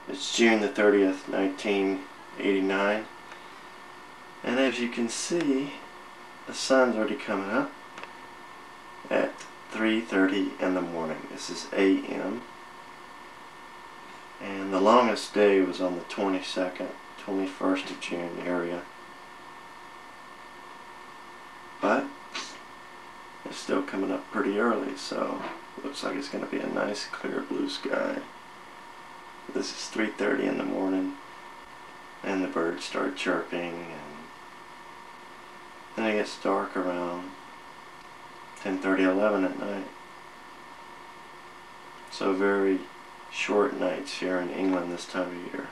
It's June the 30th, 1989. And as you can see, the sun's already coming up at 3:30 in the morning. This is AM. And the longest day was on the 22nd, 21st of June area. But it's still coming up pretty early, so looks like it's going to be a nice clear blue sky. This is 3:30 in the morning, and the birds start chirping, and then it gets dark around 10:30, 11 at night. So very short nights here in England this time of year.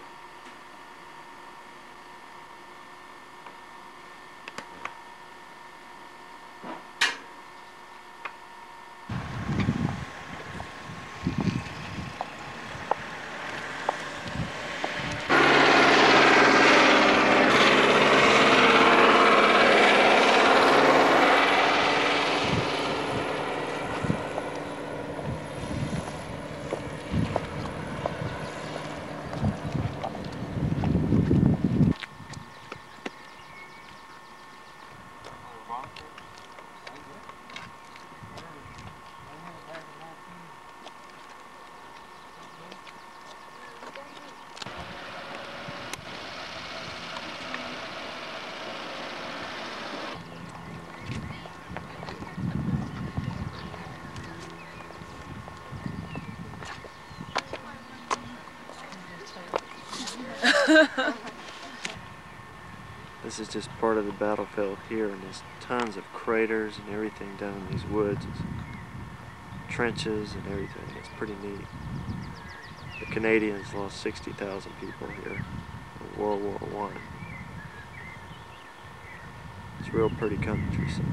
This is just part of the battlefield here, and there's tons of craters and everything down in these woods. It's trenches and everything. It's pretty neat. The Canadians lost 60,000 people here in World War I. It's real pretty countryside.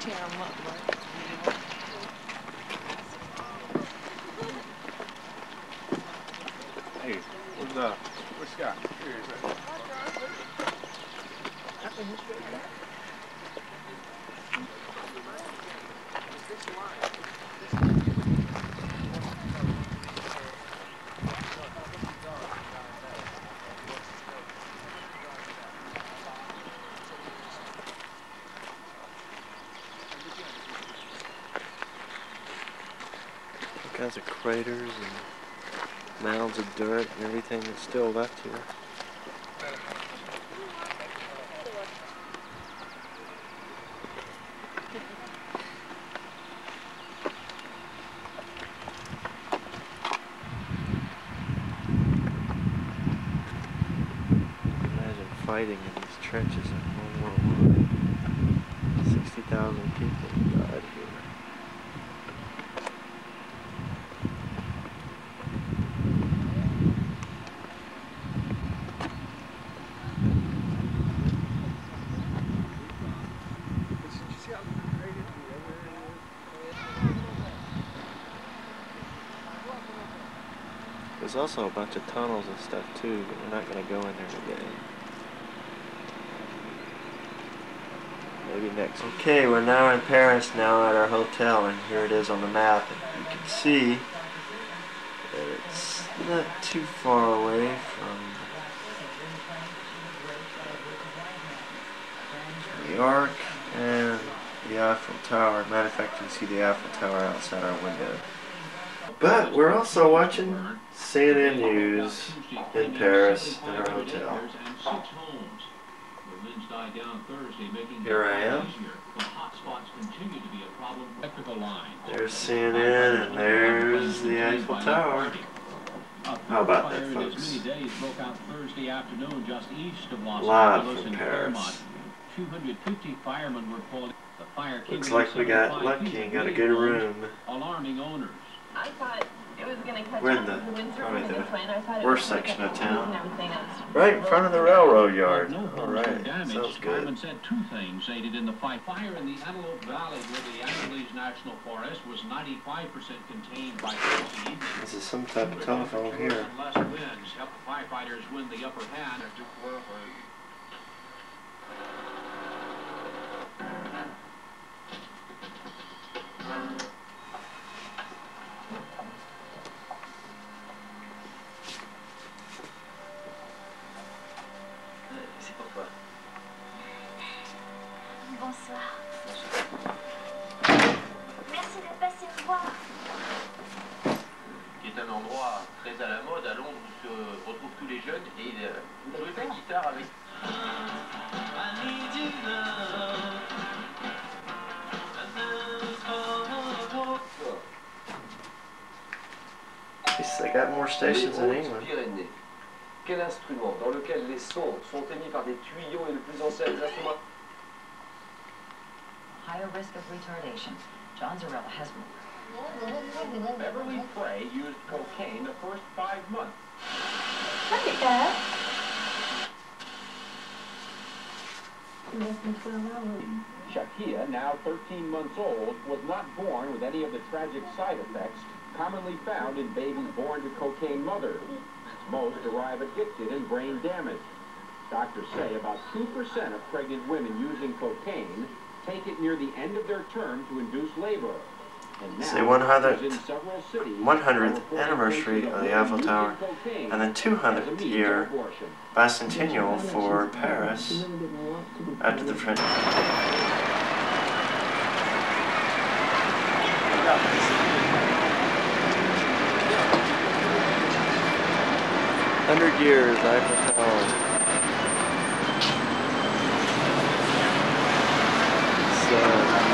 Tear them up, right? Hey, where's Scott? Here he is. All kinds of craters and mounds of dirt and everything that's still left here. Imagine fighting in these trenches in World War I. 60,000 people died here. There's also a bunch of tunnels and stuff too, but we're not going to go in there today. Maybe next. Okay, we're now in Paris now at our hotel, and here it is on the map. And you can see that it's not too far away from New York and the Eiffel Tower. Matter of fact, you can see the Eiffel Tower outside our window. But we're also watching CNN News in Paris in our hotel. Winds died down Thursday, making Here I am. easier. The hotspots continue to be a problem for electrical lines. There's CNN and there's the Eiffel Tower. How about that, folks? Many days broke out Thursday afternoon just east of Los Live Angeles from in Paris. Claremont. 250 firemen were called. The fire came Looks like we got lucky and got a good room. Alarming owners. I thought it was going to catch We're in up the- with the windstorm probably and the this way, and I thought it worst was gonna section catch of up with town. and everything else. Right in front of the railroad yard. No homes were Alright, damaged. sounds Firemen good. said two things aided in the fight. Fire in the Antelope Valley near the Angeles National Forest was 95% contained by Thursday evening. This is some type of telephone here. Less winds helped the firefighters win the upper hand after C'est pour toi. Bonsoir. Merci de passer me voir. Qui est un endroit très à la mode à Londres où se retrouvent tous les jeunes et il jouait de la guitare avec. At least they got more stations in Les England. Hautes-Pyrénées. Quel instrument dans lequel les sons sont émis par des tuyaux et le plus ancien des instruments? Higher risk of retardation. John Zarella has more. Beverly Frey used cocaine the first 5 months. Look at that. Shakia, now 13 months old, was not born with any of the tragic side effects commonly found in babies born to cocaine mothers. Most arrive addicted and brain damaged. Doctors say about 2% of pregnant women using cocaine take it near the end of their term to induce labor. And It's now, the 100th in several cities, 100th are anniversary of the Eiffel Tower, cocaine and then as a 200th means of year abortion. bicentennial for Paris after the French. 100 years, Eiffel Tower. It's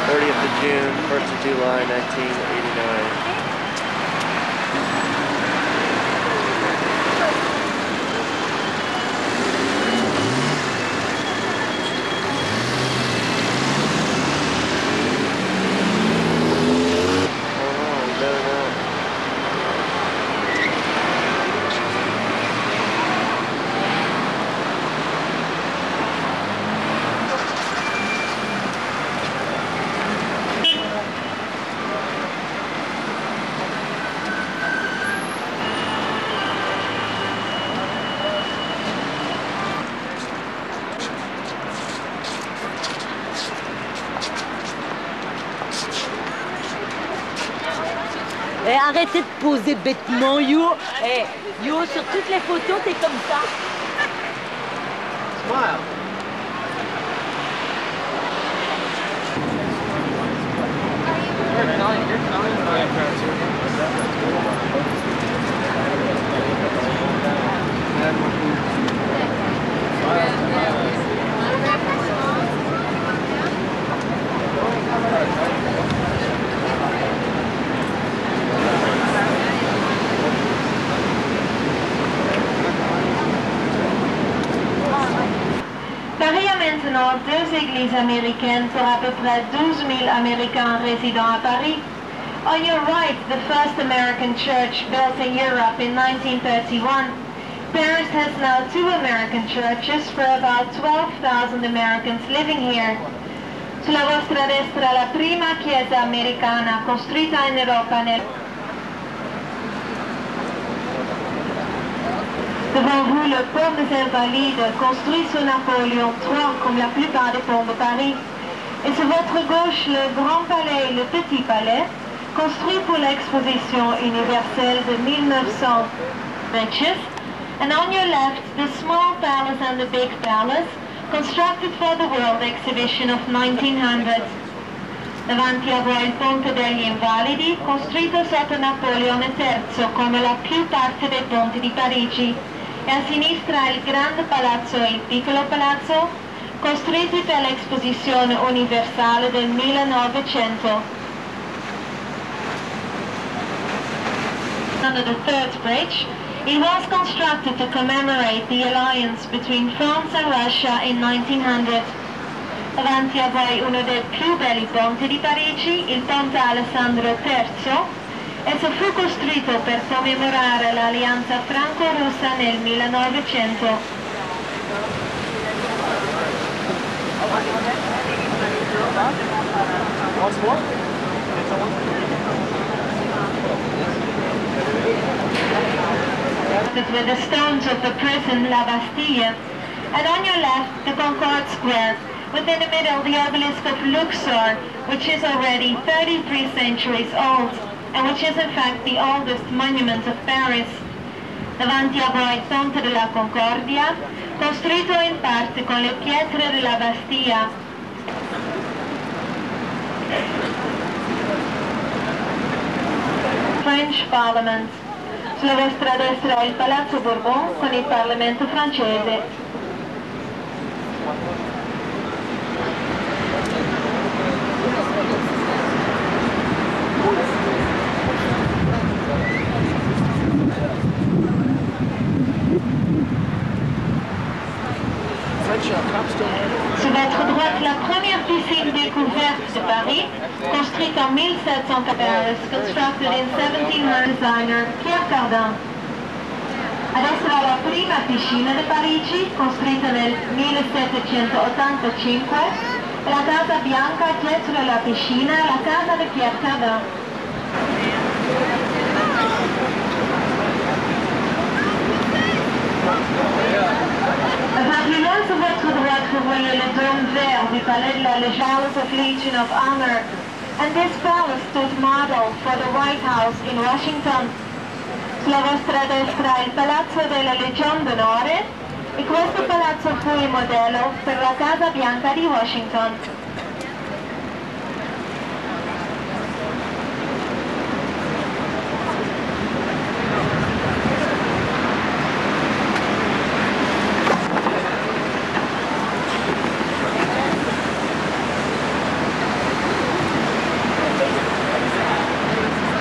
30th of June, 1st of July, 1989. Et arrêtez de poser bêtement, Yo. Eh, Yo, sur toutes les photos, t'es comme ça. Smile. Paris a maintenant 2 églises américaines pour à peu près 12 000 Américains résidant à Paris. On your right, the first American church built in Europe in 1931. Paris has now 2 American churches for about 12,000 Americans living here. Sulla vostra destra la prima chiesa americana costruita in Europa nel... Devant vous, le pont des Invalides, construit sous Napoléon III, comme la plupart des ponts de Paris. Et sur votre gauche, le Grand Palais et le Petit Palais, construit pour l'exposition universelle de 1900. Benches. And on your left, the Small Palace and the Big Palace, constructed for the World Exhibition of 1900. Davanti a voi il Ponte degli Invalidi, costruito sotto Napoleone III, come la più parte dei ponti di Parigi. E a sinistra il Grande Palazzo e il Piccolo Palazzo, costruiti per l'Esposizione Universale del 1900. Under the third bridge, it was constructed to commemorate the alliance between France and Russia in 1900. Davanti a voi uno dei più belli ponti di Parigi, il ponte Alessandro III. Esso fu costruito per commemorare l'alleanza franco-russa nel 1900. With the stones of the prison La Bastille, and on your left the Concorde Square, within the middle the obelisk of Luxor, which is already 33 centuries old, and which is in fact the oldest monument of Paris. Davanti a voi il Ponte della Concordia, costruito in parte con le pietre della Bastia. French Parliament. Sulla vostra destra è il Palazzo Bourbon con il Parlamento francese. Sur votre droite, la première piscine découverte de Paris, construite en 1714, constructed in 1700, designer Pierre Cardin. A destra la prima piscina di Parigi, costruita nel 1785, la Casa Bianca dietro la piscina, la casa di Pierre Cardin. Plus loin sur votre droite, vous voyez le dôme vert du palais de la Palace of Legion of Honor, and this palace stood model for the White House in Washington. Sulla vostra destra il Palazzo della Legion d'Onore, e questo palazzo fu il modello per la Casa Bianca di Washington.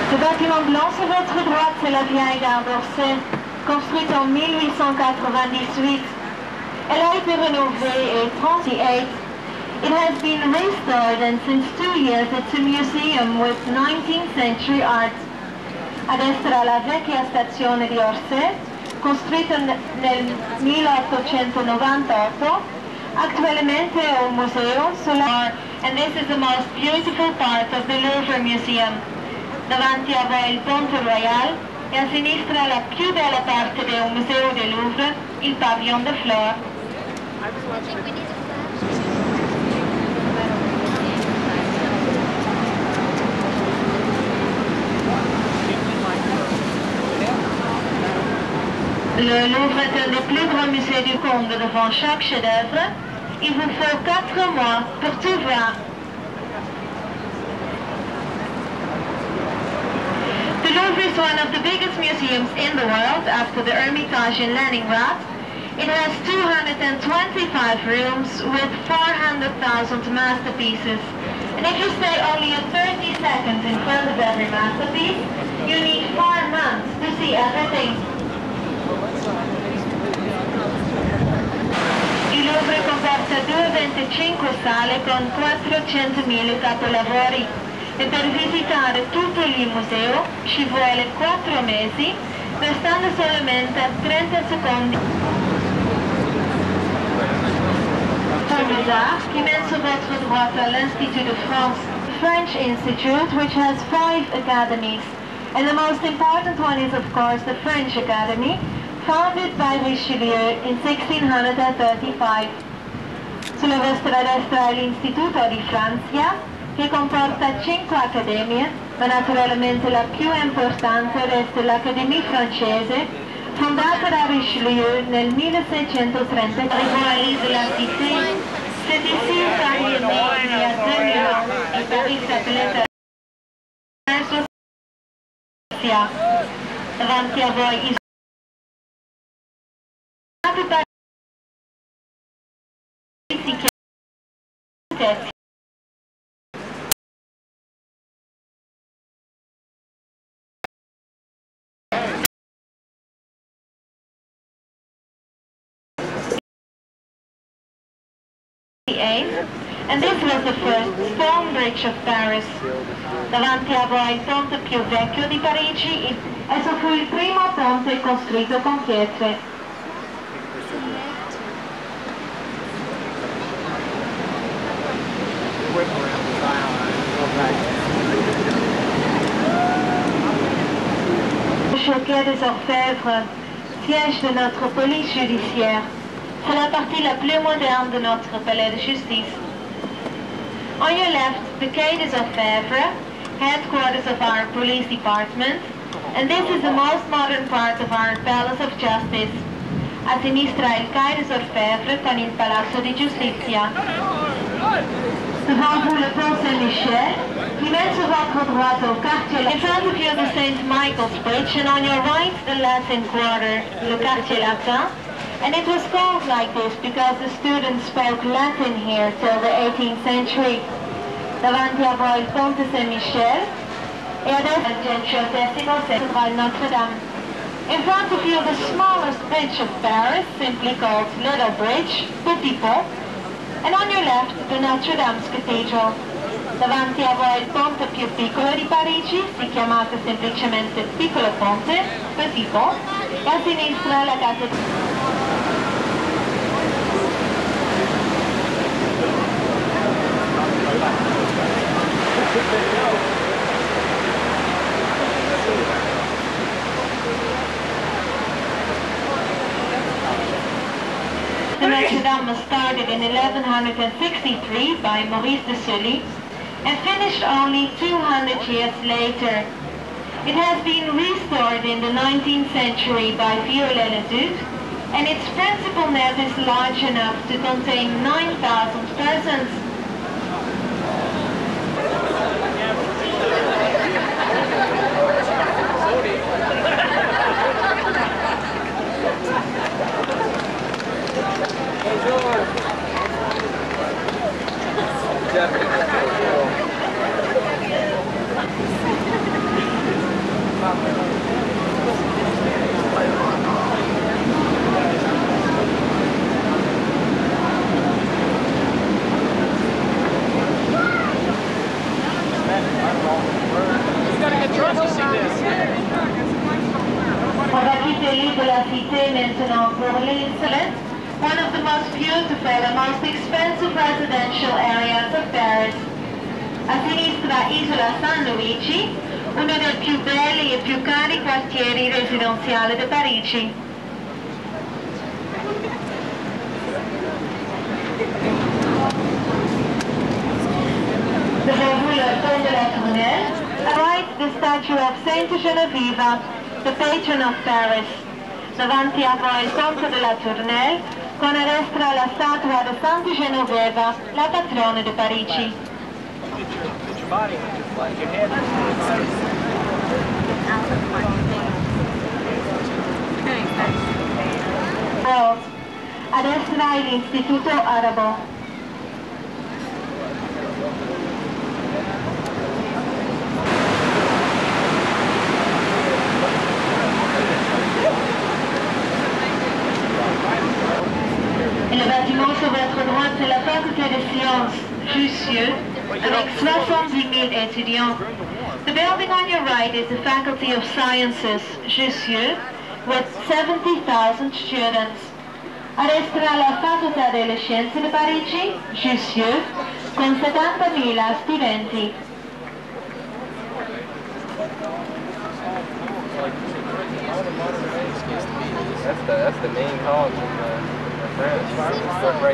Le bâtiment blanc sur votre droite, c'est la vieille gare d'Orsay, construite en 1898. Elle a été rénovée in 1938. It has been restored, and since 2 years it's a museum with 19th century art. A destra la vecchia stazione di Orsay, costruita nel 1898, attualmente è un museo sulla, and this is the most beautiful part of the Louvre Museum. Davanti a voi il Ponte Royal e a sinistra la più bella parte del Museo del Louvre, il Pavillon de Flore. Le Louvre est un des plus grands musées du monde. Devant chaque chef-d'œuvre, il vous faut 4 mois pour tout voir. The Louvre is one of the biggest museums in the world after the Hermitage in Leningrad. It has 225 rooms with 400,000 masterpieces. And if you stay only 30 seconds in front of every masterpiece, you need 4 months to see everything. Il Louvre comporta 225 sale con 400.000 capolavori. E per visitare tutto il museo ci vuole 4 mesi, restando solamente 30 secondi. Pour les arts, qui mène sur votre droite à l'Institut de France, the French Institute, which has 5 academies. And the most important one is, of course, the French Academy, founded by Richelieu in 1635. Sulla vostra destra è l'Istituto di Francia, che comporta 5 accademie, ma naturalmente la più importante resta l'Accademia francese, fondata da Richelieu nel 1630. Arrivò de la Cité, c'est ici Paris est né il y a 2000 ans, et Paris s'appelait davanti a voi. tête. And this was the first stone bridge of Paris. Davanti a voi il ponte più vecchio di Parigi, esso fu il primo ponte costruito con pietre. Le Choquet des Orfèvres, siège de notre police judiciaire. C'est la partie la plus moderne de notre palais de justice. On your left, the Quai des Orfèvres, headquarters of our police department, and this is the most modern part of our Palace of Justice. A sinistra il Quai des Orfèvres con il Palazzo di Giustizia. Devant vous le pont Saint-Michel, qui mène sur votre droite au quartier. In front of you the St. Michael's Bridge, and on your right the Latin Quarter, le Quartier Latin. And it was called like this because the students spoke Latin here till the 18th century. Davanti a voi il ponte Saint-Michel e adesso il gigantesco cattedrale Notre-Dame. In front of you the smallest bridge of Paris, simply called Little Bridge, Petit Pont. And on your left the Notre-Dame's Cathedral. Davanti a voi il ponte più piccolo di Parigi, si chiamata semplicemente Piccolo Ponte, Petit Pont, e a sinistra la cattedrale. The Notre-Dame was started in 1163 by Maurice de Sully and finished only 200 years later. It has been restored in the 19th century by Viollet-le-Duc, and its principal nave is large enough to contain 9,000 persons. On va quitter l'île de la Cité maintenant pour l'île Salette, one of the most beautiful and most expensive residential areas of Paris. A sinistra Isola San Luigi, uno dei più belli e più cari quartieri residenziali di Parigi. Devant vous le pont de la Tournelle, right the statue of Saint Genevieve, the patron of Paris. Davanti a voi il ponte della Tournelle, con a destra la statua di Santa Genoveva, la patrona di Parigi. A destra l'Istituto Arabo. Et le bâtiment sur votre droite, c'est la faculté des sciences, Jussieu, avec 70 000 étudiants. The building on your right is the Faculty of Sciences, Jussieu, with 70,000 students. A destra la Facoltà delle Scienze di Parigi, Jussieu, con 70.000 studenti. That's the main college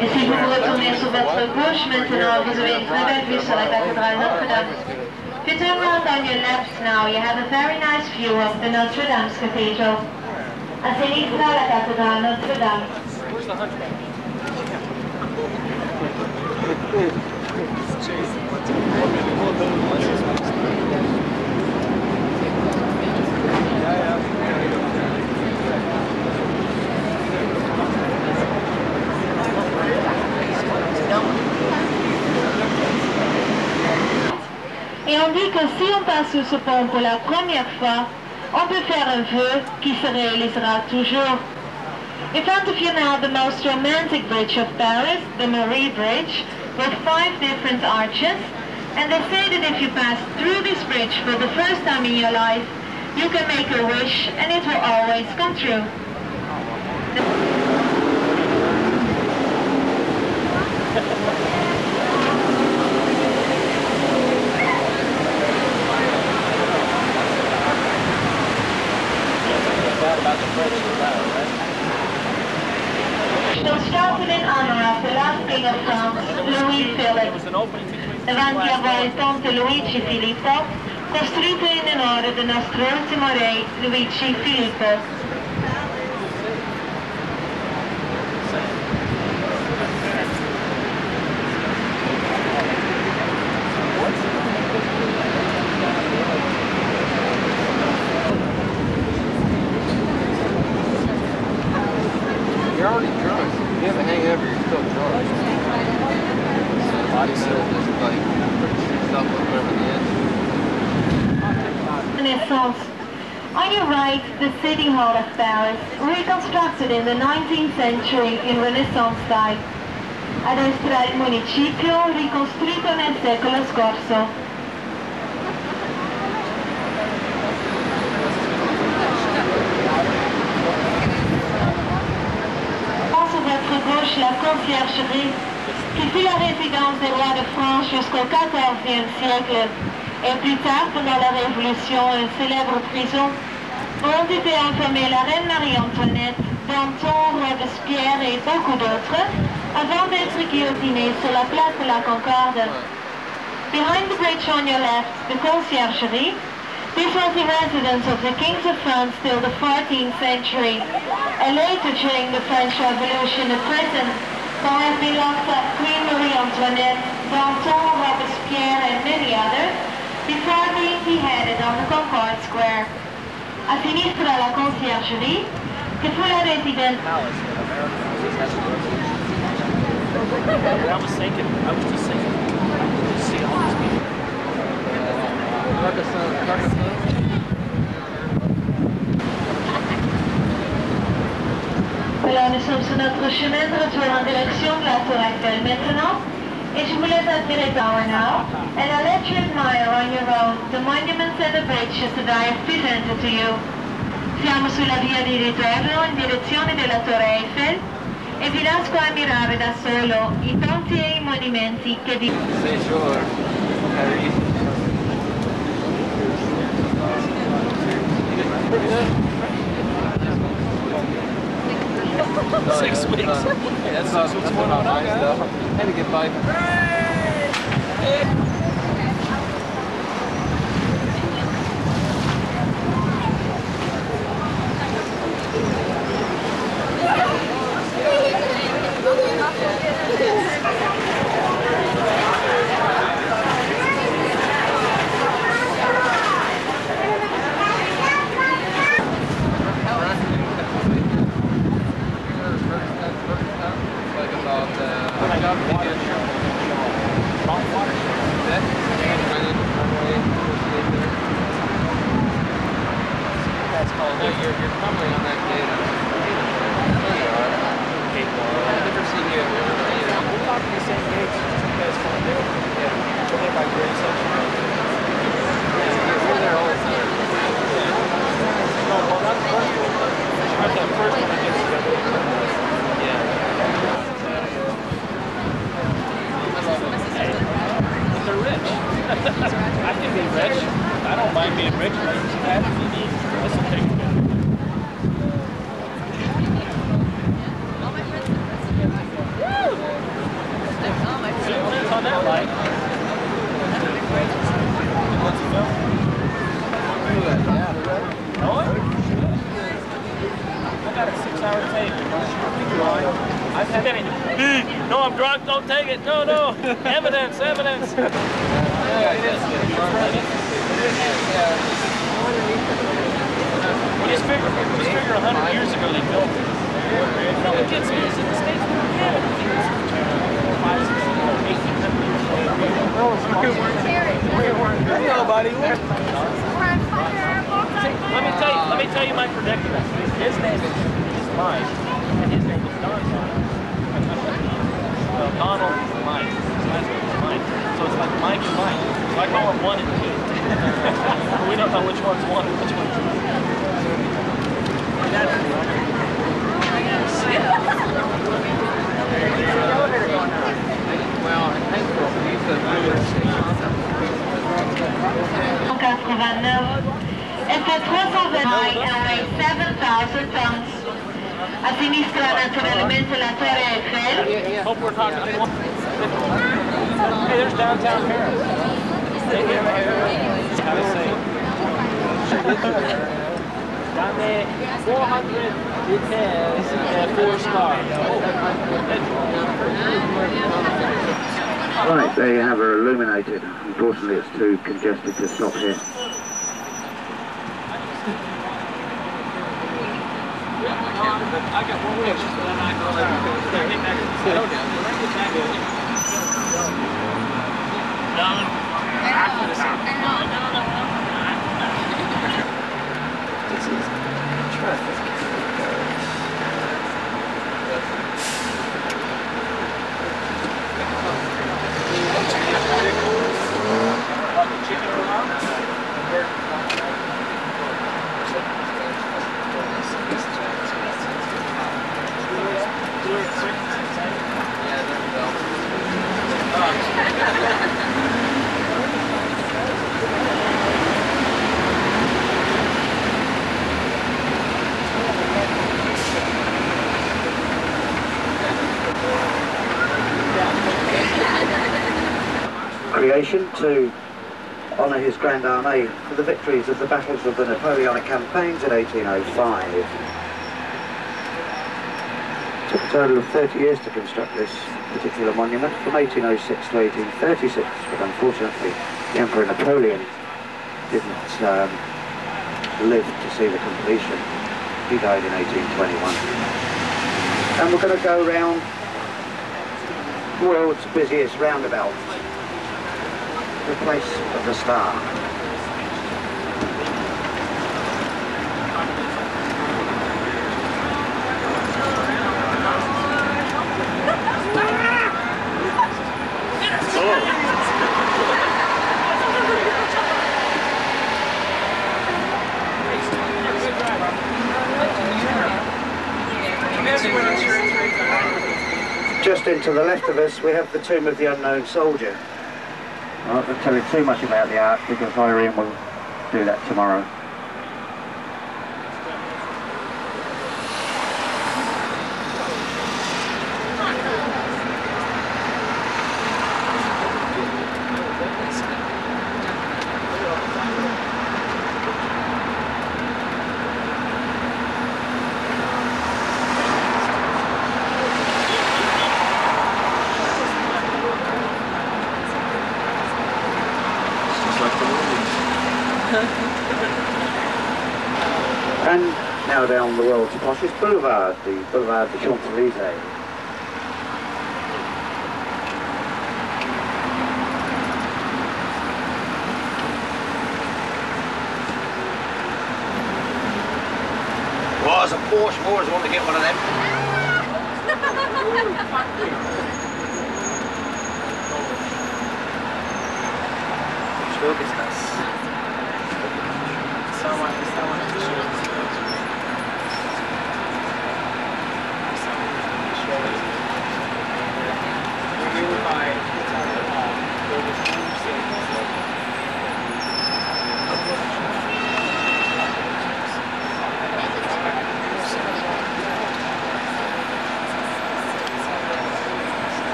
Et si vous vous retournez sur votre gauche maintenant, vous avez une très belle vue sur la cathédrale Notre-Dame. If you turn around on your left now, you have a very nice view of the Notre Dame's Cathedral. A sinistra la cattedrale Notre-Dame. Where's the hunchback? on dit que si on passe sous ce pont pour la première fois, on peut faire un vœu qui se réalisera toujours. In front of you now the most romantic bridge of Paris, the Marie Bridge, with 5 different arches. And they say that if you pass through this bridge for the first time in your life, you can make a wish and it will always come true. So started in honor of the last king of France, Louis Philippe. Davanti a voi il ponte Luigi Filippo, costruito in onore del nostro ultimo re, Luigi Filippo. You're already drunk. You have a hangover, you're still drunk. Body metal just like stuff looking over the edge. Renaissance. On your right, the City Hall of Paris, reconstructed in the 19th century in Renaissance style. A destra il municipio, ricostruito nel secolo scorso. La conciergerie, qui fut la résidence des rois de France jusqu'au XIVe siècle, et plus tard, pendant la Révolution, une célèbre prison, ont été enfermés la reine Marie-Antoinette, Danton, Robespierre et beaucoup d'autres, avant d'être guillotinés sur la place de la Concorde. Behind the bridge on your left, the conciergerie. This was the residence of the kings of France till the 14th century, and later during the French Revolution a prison where have been locked up Queen Marie-Antoinette, Danton, Robespierre and many others, before being beheaded on the Concorde Square. A sinistra la conciergerie, che fu la residenza. I was just thinking, see all these people. Voilà, nous sommes sur notre chemin de retour en direction de la Tour Eiffel maintenant. Et je vous laisse admirer Tower now. And I'll let you admire on your own the monuments and the bridges that I have presented to you. Siamo sulla via di ritorno in direzione della Torre Eiffel e vi lascio ammirare da solo i ponti e i monumenti che vi... Six weeks. Hey, that's what's going on now, guys. Had to get by. You're crumbling on that data. I've never seen you. We're talking the same age. You guys come and do it. Yeah. We're there by grade section. Yeah, we're there all the time. No, well, not the first one. But the first one that gets together. Yeah. Hey, but they're rich. I can be rich. I don't mind being rich. But I have to be. That's a big thing. On that light. What's it film? I got a 6-hour tape. I've had any. No, I'm drunk. Don't take it. No, no. Evidence, evidence. Just figure 100 years ago they built it. No, it gets me. It's in the States. Yeah, I think it's 5, 6, 1800 years old. Nobody will. Let me tell you my predicament. His name is Mike, and his name is Don. So Donald is Mike. His last name is Mike. So it's like Mike and Mike. So I call him 1 and 2. We don't know which one's 1 and which one's 2. It fait 320 and weighs 7,000 tons. A sinistra naturalmente la Torre Eiffel. Hope we're talking to one. Hey, there's downtown Paris. Hey, how to say it? Down there, 400 details and 4 stars. Right, there you have her illuminated. Unfortunately, it's too congested to stop here. I got one wish, but I'm not going to This is traffic. Creation to honour his Grand Armée for the victories of the battles of the Napoleonic campaigns in 1805. It took a total of 30 years to construct this particular monument from 1806 to 1836, but unfortunately the Emperor Napoleon didn't live to see the completion. He died in 1821. And we're going to go round the world's busiest roundabout, the place of the star. Just into the left of us we have the tomb of the unknown soldier. I'm not going to tell you too much about the art because Irene will do that tomorrow. And now down the world's poshest boulevard, the Boulevard de Champs-Élysées. Well, as a Porsche, I've always wanted to get one of them. Show business.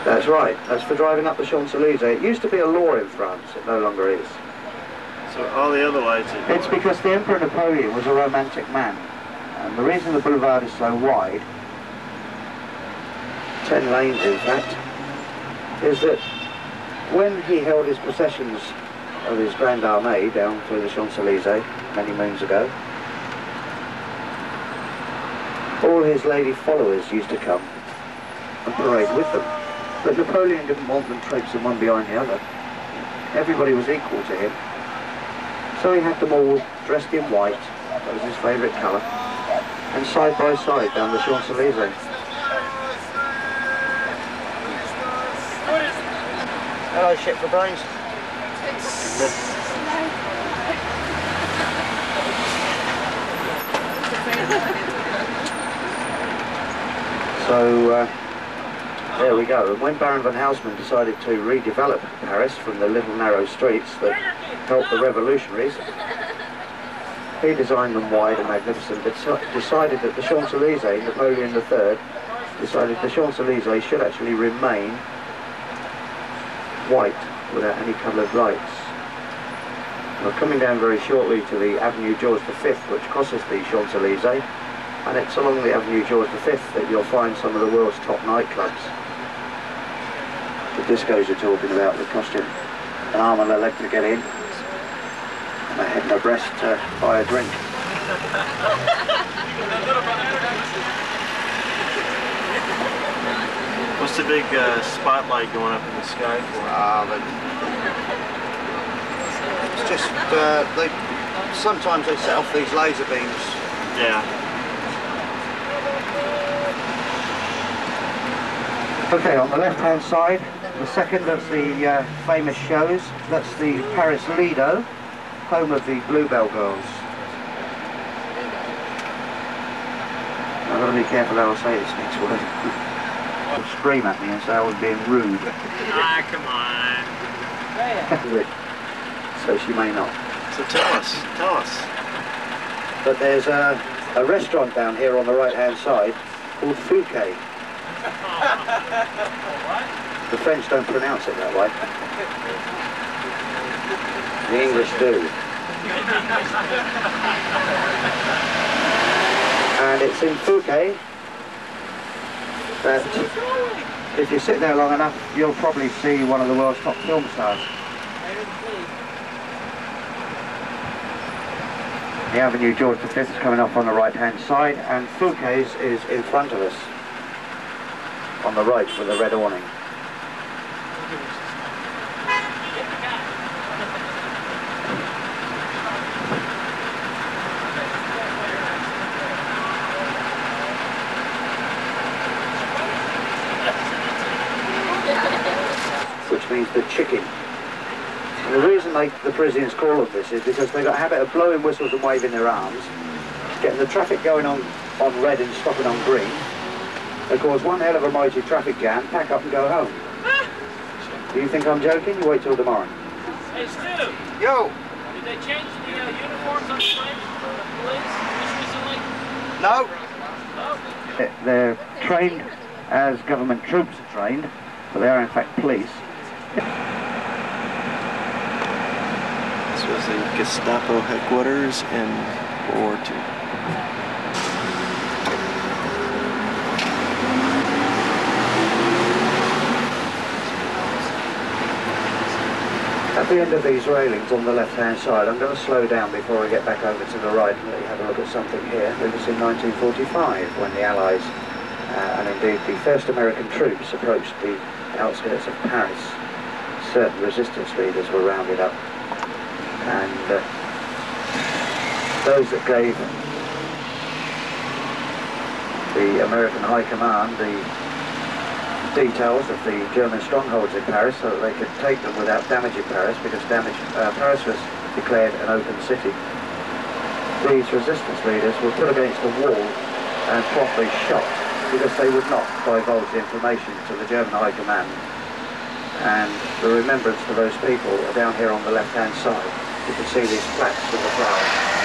That's right, that's for driving up the Champs-Élysées. It used to be a law in France, it no longer is. So all the other lights are... It's because the Emperor Napoleon was a romantic man. And the reason the boulevard is so wide, 10 lanes in fact, is that when he held his processions of his Grand Armée down through the Champs-Élysées many moons ago, all his lady followers used to come and parade with them. But Napoleon didn't want them traipsing one behind the other. everybody was equal to him. So he had them all dressed in white, that was his favourite colour, and side by side down the Champs-Élysées. Hello, shit for brains. So there we go. And when Baron von Haussmann decided to redevelop Paris from the little narrow streets that helped the revolutionaries, he designed them wide and magnificent, but decided that the Champs-Élysées, Napoleon III, decided the Champs-Élysées should actually remain white without any coloured lights. We're coming down very shortly to the Avenue George V, which crosses the Champs-Élysées, and it's along the Avenue George V that you'll find some of the world's top nightclubs. The discos you're talking about that cost you an arm and a leg to get in, and a head and a breast to buy a drink. What's the big spotlight going up in the sky for? It's just, sometimes they set off these laser beams. Yeah. Okay, on the left-hand side, the second of the famous shows, that's the Paris Lido, home of the Bluebell Girls. I've got to be careful how I say this next word. They'll scream at me and say I was being rude. Ah, come on. So she may not. So tell us. But there's a restaurant down here on the right-hand side called Fouquet. The French don't pronounce it that way. The English do. And it's in Fouquet that if you sit there long enough, you'll probably see one of the world's top film stars. The Avenue George V is coming up on the right-hand side, and Fouquet's is in front of us, on the right with the red awning. Which means the chicken. And the reason the Parisians call them this is because they've got a habit of blowing whistles and waving their arms, getting the traffic going on red and stopping on green. They cause one hell of a mighty traffic jam, pack up and go home. Do you think I'm joking? You wait till tomorrow. Hey, Stu! Yo! Did they change the uniforms on the train for the police recently? No. No? They're trained as government troops are trained, but they are in fact police. This was the Gestapo headquarters in World War II. At the end of these railings on the left-hand side, I'm going to slow down before I get back over to the right and let you have a look at something here. It was in 1945 when the Allies, and indeed the first American troops, approached the outskirts of Paris. Certain resistance leaders were rounded up, and those that gave the American High Command the details of the German strongholds in Paris so that they could take them without damaging Paris, because Paris was declared an open city. These resistance leaders were put against a wall and promptly shot because they would not divulge the information to the German High Command. And the remembrance to those people are down here on the left-hand side. You can see these plaques with the flowers.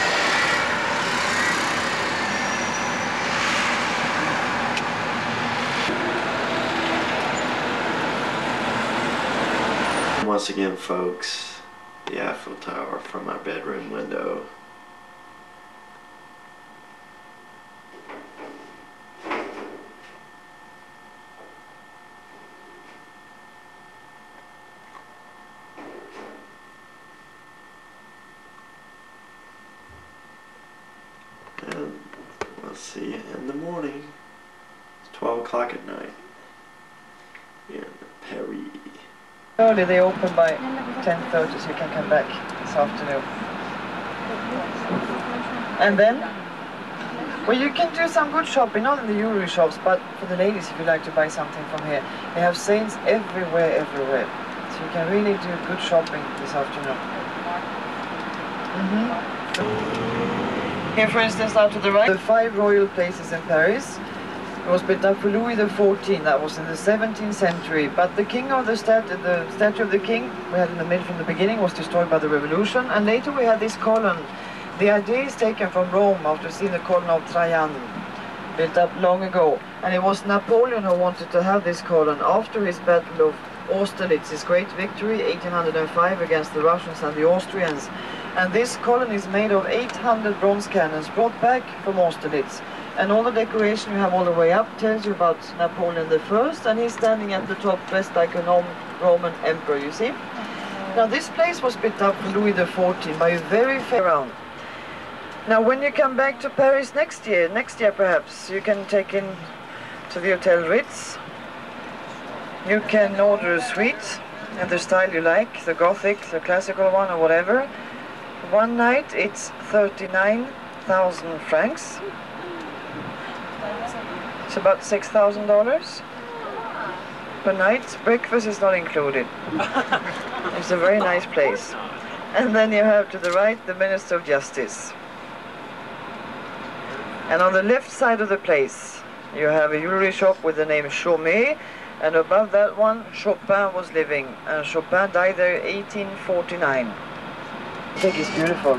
Once again, folks, the Eiffel Tower from my bedroom window. And we'll see you in the morning. It's 12 o'clock at night in Paris. Only they open by 10:30, so you can come back this afternoon. And then, well, you can do some good shopping, not in the jewelry shops, but for the ladies, if you like to buy something from here. They have sales everywhere. So you can really do good shopping this afternoon. Here, for instance, now to the right, the 5 royal places in Paris. It was built up for Louis XIV, that was in the 17th century. But the king of the statue of the king we had in the middle from the beginning was destroyed by the revolution. And later we had this column. The idea is taken from Rome after seeing the column of Trajan, built up long ago. And it was Napoleon who wanted to have this column after his battle of Austerlitz, his great victory, 1805, against the Russians and the Austrians. And this column is made of 800 bronze cannons brought back from Austerlitz. And all the decoration you have all the way up tells you about Napoleon I, and he's standing at the top dressed like a Roman emperor, you see? Now this place was built up for Louis XIV by a very fair round. Now when you come back to Paris next year perhaps, you can take in to the Hotel Ritz. You can order a suite in the style you like, the Gothic, the classical one or whatever. One night it's 39,000 francs. It's about $6,000 per night. Breakfast is not included. It's a very nice place. And then you have to the right the Minister of Justice. And on the left side of the place you have a jewelry shop with the name Chaumet, and above that one Chopin was living, and Chopin died there in 1849. I think it's beautiful.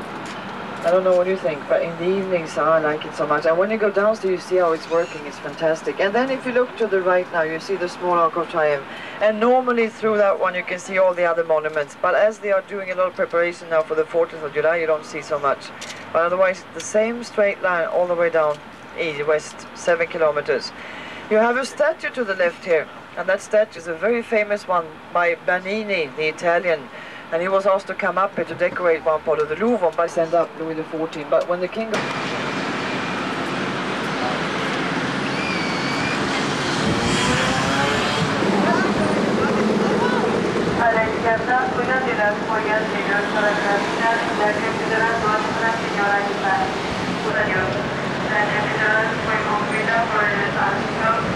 I don't know what you think, but in the evenings I like it so much. And when you go downstairs you see how it's working, it's fantastic. And then if you look to the right now you see the small Arc of Triumph, and normally through that one you can see all the other monuments, but as they are doing a lot of preparation now for the 4th of July you don't see so much. But otherwise the same straight line all the way down west, 7 kilometers. You have a statue to the left here, and that statue is a very famous one by Bernini, the Italian. And he was asked to come up here to decorate one part of the Louvre by send up Louis XIV. But when the king... A la izquierda, una de las joyas negras para caminar, la catedral Nuestra Señora de Paz. Por Dios, la catedral fue construida por el arquitecto.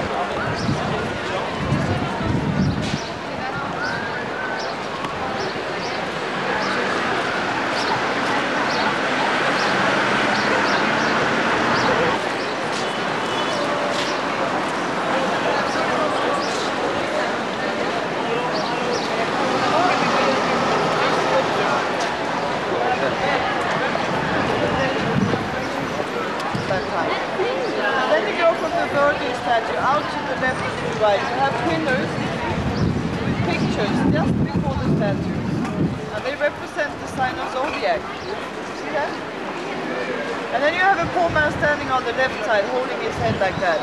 Then you go from the Virgin statue out to the left and to the right. You have pillars with pictures just before the statues. And they represent the sign of Zodiac. See that? And then you have a poor man standing on the left side holding his head like that.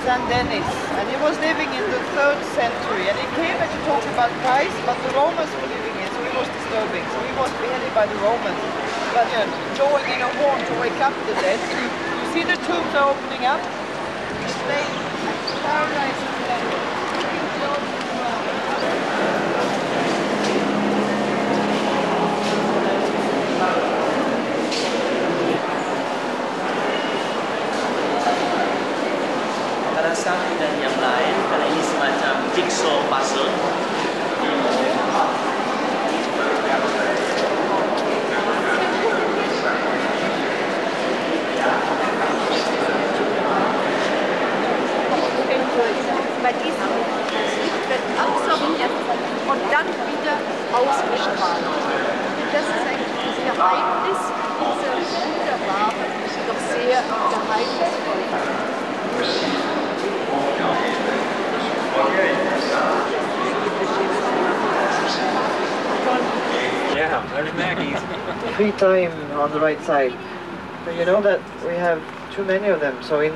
Saint Denis. And he was living in the 3rd century. And he came and he talked about Christ, but the Romans were living here, so he was disturbing. So he was beheaded by the Romans. But blowing in a horn to wake up the dead. See the tombs are opening up. Paradise is there. Pada satu dan yang lain, karena ini semacam jigsaw puzzle. Bei diesem wird absorbiert und dann wieder ausgestrahlt. Das ist eigentlich das Geheimnis dieser wunderbaren, doch sehr geheimnisvollen. Yeah, there's Maggie's. Free time on the right side. But you know that we have too many of them. So in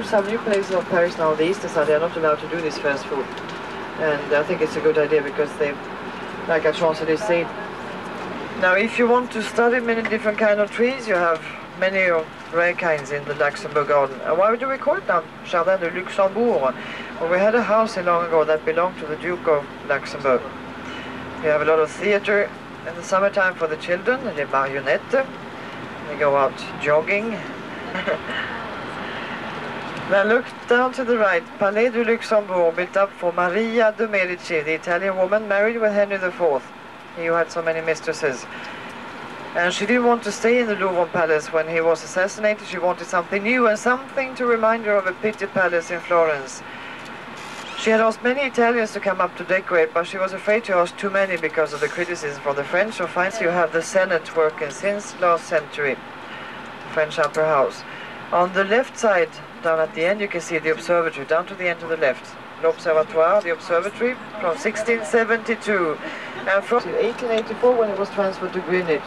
some new places of Paris now, the Easter side, they're not allowed to do this fast food. And I think it's a good idea because they, like at Champs-Élysées. Now if you want to study many different kind of trees, you have many rare kinds in the Luxembourg garden. And why do we call it now Jardin de Luxembourg? Well, we had a house long ago that belonged to the Duke of Luxembourg. You have a lot of theater in the summertime for the children, the marionette. They go out jogging. Now look down to the right. Palais du Luxembourg, built up for Maria de Medici, the Italian woman married with Henry IV. He who had so many mistresses. And she didn't want to stay in the Louvre Palace when he was assassinated. She wanted something new and something to remind her of a Pitti Palace in Florence. She had asked many Italians to come up to decorate, but she was afraid to ask too many because of the criticism from the French. So finally you have the Senate working since last century, French Upper House. On the left side, down at the end, you can see the observatory, down to the end to the left. L'Observatoire, the observatory, from 1672. And from 1884 when it was transferred to Greenwich.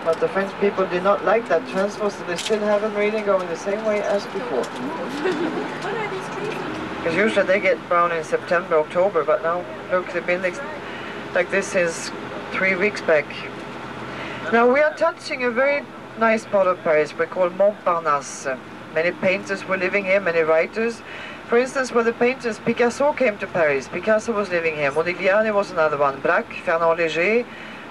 But the French people did not like that transfer, so they still have them really going the same way as before. Because usually they get brown in September, October, but now, look, the buildings like this is 3 weeks back. Now we are touching a very nice part of Paris we call Montparnasse. Many painters were living here, many writers. For instance, where the painters, Picasso came to Paris. Picasso was living here. Modigliani was another one. Braque, Fernand Léger,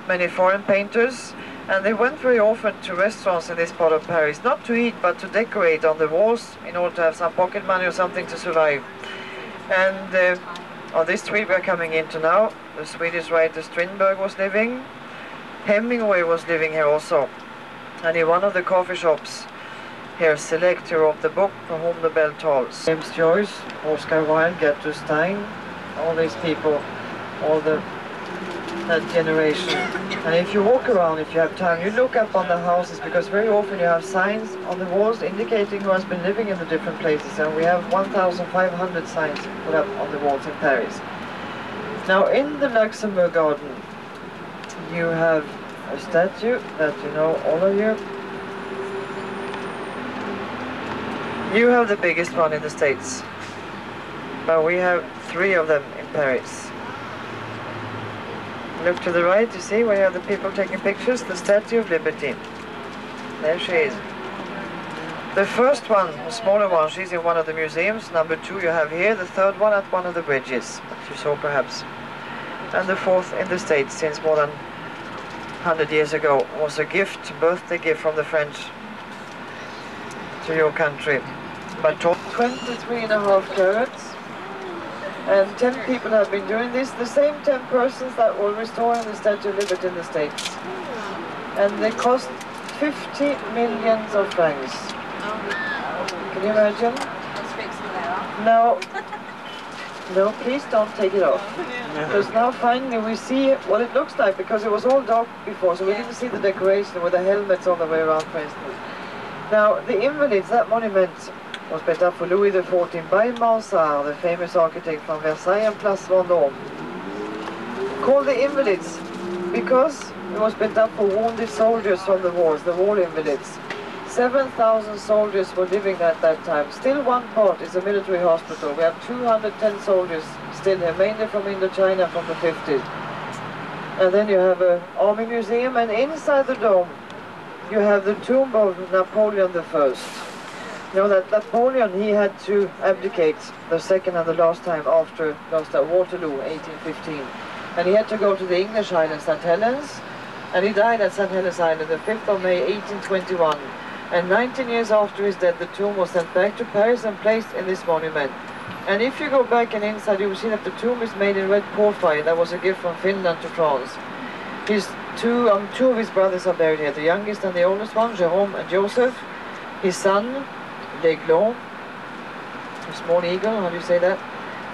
many foreign painters. And they went very often to restaurants in this part of Paris, not to eat, but to decorate on the walls in order to have some pocket money or something to survive. And on this street we're coming into now, the Swedish writer Strindberg was living. Hemingway was living here also. And in one of the coffee shops here, Select, who wrote the book For Whom the Bell Tolls. James Joyce, Oscar Wilde, Gertrude Stein, all these people, all that generation. And if you walk around, if you have time, you look up on the houses, because very often you have signs on the walls indicating who has been living in the different places, and we have 1,500 signs put up on the walls in Paris. Now in the Luxembourg Garden you have a statue that you know, all of you. You have the biggest one in the States, but we have 3 of them in Paris. Look to the right, you see where you have the people taking pictures, the Statue of Liberty. There she is. The first one, the smaller one, she's in one of the museums. Number 2 you have here, the 3rd one at one of the bridges, that you saw perhaps. And the 4th in the States, since more than 100 years ago, was a gift, birthday gift from the French to your country. But 23.5 carats. And 10 people have been doing this, the same 10 persons that were restoring the Statue of Liberty in the States. And they cost 50 millions of francs. Can you imagine? No, no, please don't take it off. Because now finally we see what it looks like, because it was all dark before, so we didn't see the decoration with the helmets all the way around, for instance. Now, the Invalids, that monument was built up for Louis XIV by Mansart, the famous architect from Versailles and Place Vendôme. Called the Invalids because it was built up for wounded soldiers from the wars, the war invalids. 7,000 soldiers were living there at that time. Still one part is a military hospital. We have 210 soldiers still here, mainly from Indochina from the 50s. And then you have an army museum, and inside the dome you have the tomb of Napoleon I. You know that Napoleon, he had to abdicate the second and the last time after lost at Waterloo, 1815. And he had to go to the English island, St. Helens, and he died at St. Helens Island the 5th of May, 1821. And 19 years after his death, the tomb was sent back to Paris and placed in this monument. And if you go back and inside, you will see that the tomb is made in red porphyry. That was a gift from Finland to France. Two of his brothers are buried here, the youngest and the oldest one, Jerome and Joseph. His son, L'Aiglon, a small eagle, how do you say that?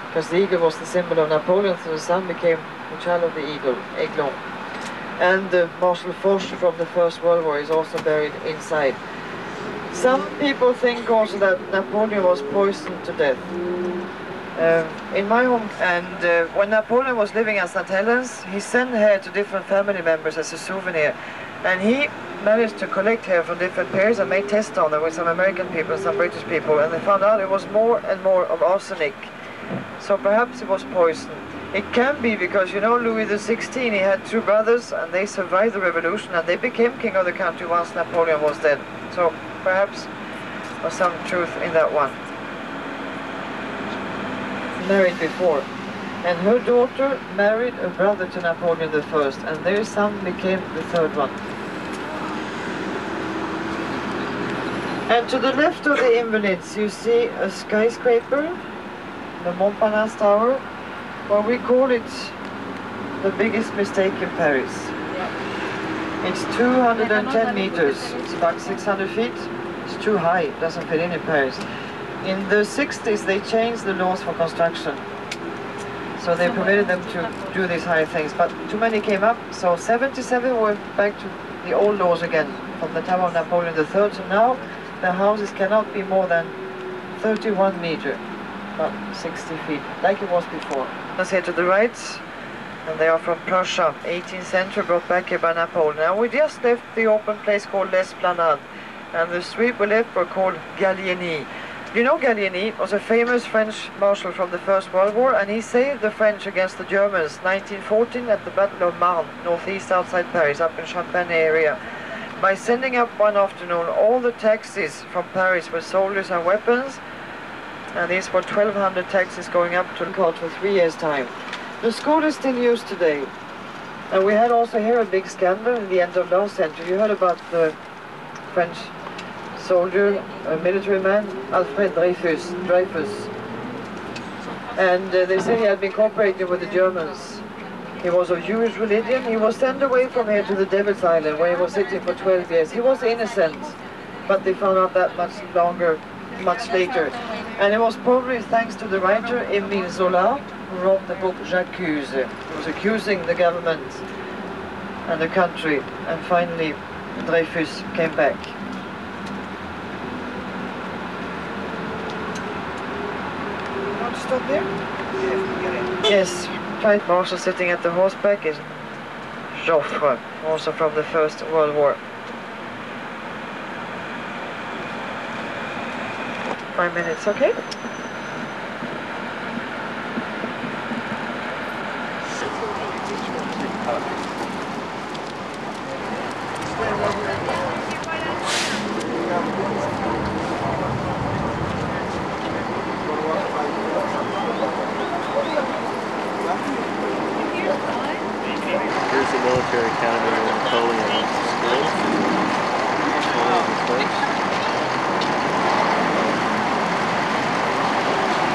Because the eagle was the symbol of Napoleon, so the son became the child of the eagle, Aiglon. And Marshal Foch from the First World War is also buried inside. Some people think also that Napoleon was poisoned to death. In my home, and when Napoleon was living at St. Helens, he sent hair to different family members as a souvenir. And he managed to collect hair from different pairs and made tests on them with some American people and some British people, and they found out it was more and more of arsenic. So perhaps it was poison. It can be because, you know, Louis XVI, he had 2 brothers and they survived the revolution and they became king of the country once Napoleon was dead. So perhaps there was some truth in that one. Married before. And her daughter married a brother to Napoleon I, and their son became the third one. And to the left of the Invalids, you see a skyscraper, the Montparnasse Tower, well, we call it the biggest mistake in Paris. It's 210 meters, it's about 600 feet. It's too high, it doesn't fit in Paris. In the 60s, they changed the laws for construction. So they permitted them to do these high things, but too many came up. So 77 were back to the old laws again, from the time of Napoleon III. So now the houses cannot be more than 31 meters, about 60 feet, like it was before. Let's head to the right, and they are from Prussia, 18th century, brought back here by Napoleon. Now we just left the open place called l'Esplanade, and the street we left were called Gallieni. You know, Gallieni was a famous French marshal from the First World War, and he saved the French against the Germans 1914 at the Battle of Marne, northeast outside Paris, up in Champagne area, by sending up one afternoon all the taxis from Paris with soldiers and weapons, and these were 1,200 taxis going up to the court for 3 years' time. The school is still used today, and we had also here a big scandal in the end of last century. You heard about the French soldier, a military man, Alfred Dreyfus. And they said he had been cooperating with the Germans. He was of Jewish religion. He was sent away from here to the Devil's Island, where he was sitting for 12 years. He was innocent, but they found out that much later. And it was probably thanks to the writer Émile Zola, who wrote the book J'accuse. He was accusing the government and the country, and finally Dreyfus came back. Want to stop there? Yes, right marshal sitting at the horseback is Joffre, also from the First World War. 5 minutes, okay? Here's the military academy where Napoleon went to school.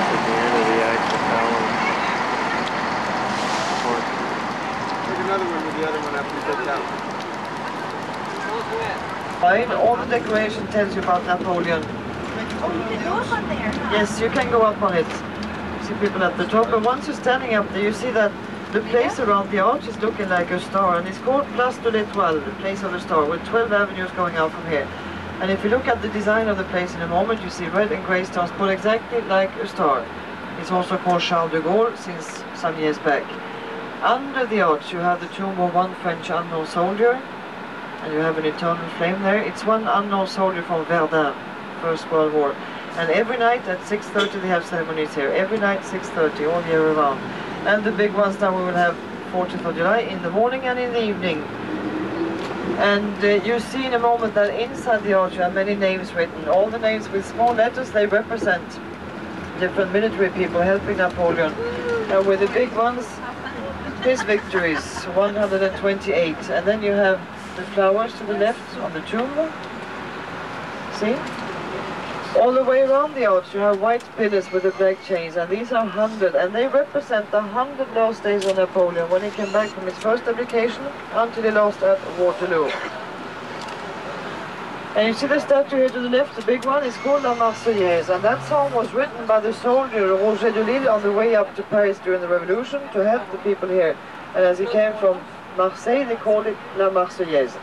At the end of the Eiffel Tower. Take another one with the other one after you get down. Fine, all the decoration tells you about Napoleon. Oh, you can go up on there, huh? Yes, you can go up on it. You see people at the top, and once you're standing up there, you see that the place around the arch is looking like a star, and it's called Place de l'Étoile, the place of the star, with 12 avenues going out from here. And if you look at the design of the place in a moment, you see red and grey stars put exactly like a star. It's also called Charles de Gaulle since some years back. Under the arch you have the tomb of one French unknown soldier, and you have an eternal flame there. It's one unknown soldier from Verdun, First World War. And every night at 6:30 they have ceremonies here. Every night 6:30, all year round. And the big ones now we will have 14th of July in the morning and in the evening. And you see in a moment that inside the arch you have many names written. All the names with small letters, they represent different military people helping Napoleon. And with the big ones, his victories, 128. And then you have the flowers to the left on the tomb. See? All the way around the arch you have white pillars with the black chains, and these are 100, and they represent the 100 last days of Napoleon when he came back from his first abdication until he lost at Waterloo. And you see the statue here to the left, the big one, is called La Marseillaise, and that song was written by the soldier Roger de Lille on the way up to Paris during the Revolution to help the people here. And as he came from Marseille, they called it La Marseillaise.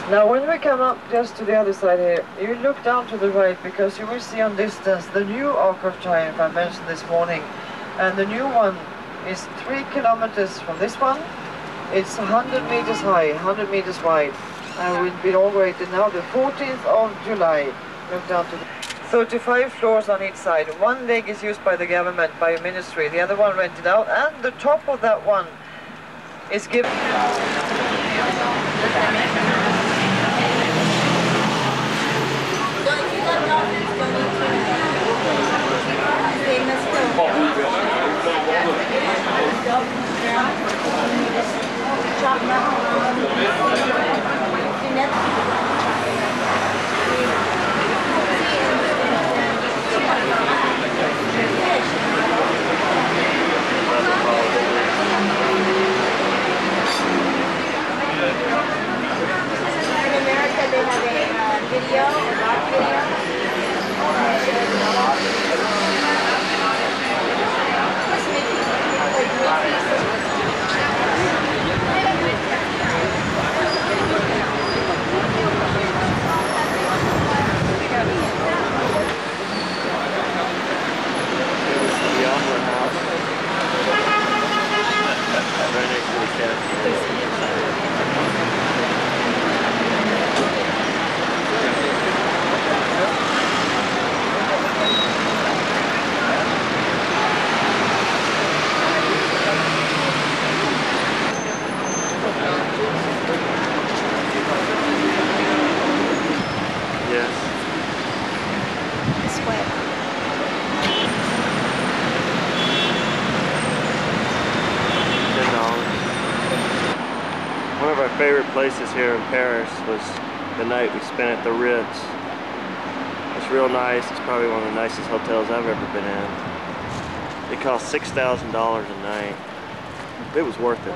Now when we come up just to the other side here, you look down to the right because you will see on distance the new Arc of Triumph I mentioned this morning. And the new one is 3 kilometers from this one. It's 100 meters high, 100 meters wide. And will be inaugurated now the 14th of July. Look down to the 35 floors on each side. One leg is used by the government, by a ministry, the other one rented out, and the top of that one is given. favorite places here in Paris was the night we spent at the Ritz. It's real nice. It's probably one of the nicest hotels I've ever been in. It cost $6,000 a night. It was worth it.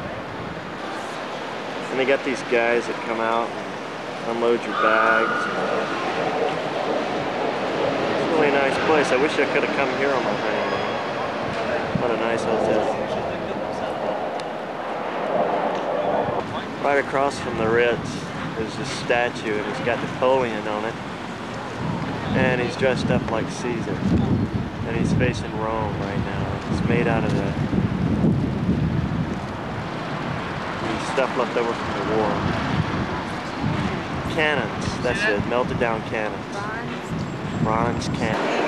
And they got these guys that come out and unload your bags. It's a really nice place. I wish I could have come here on my honeymoon. What a nice hotel. Right across from the Ritz, there's this statue, and it's got Napoleon on it. And he's dressed up like Caesar. And he's facing Rome right now. It's made out of the stuff left over from the war. Cannons, that's it, melted down cannons. Bronze cannons.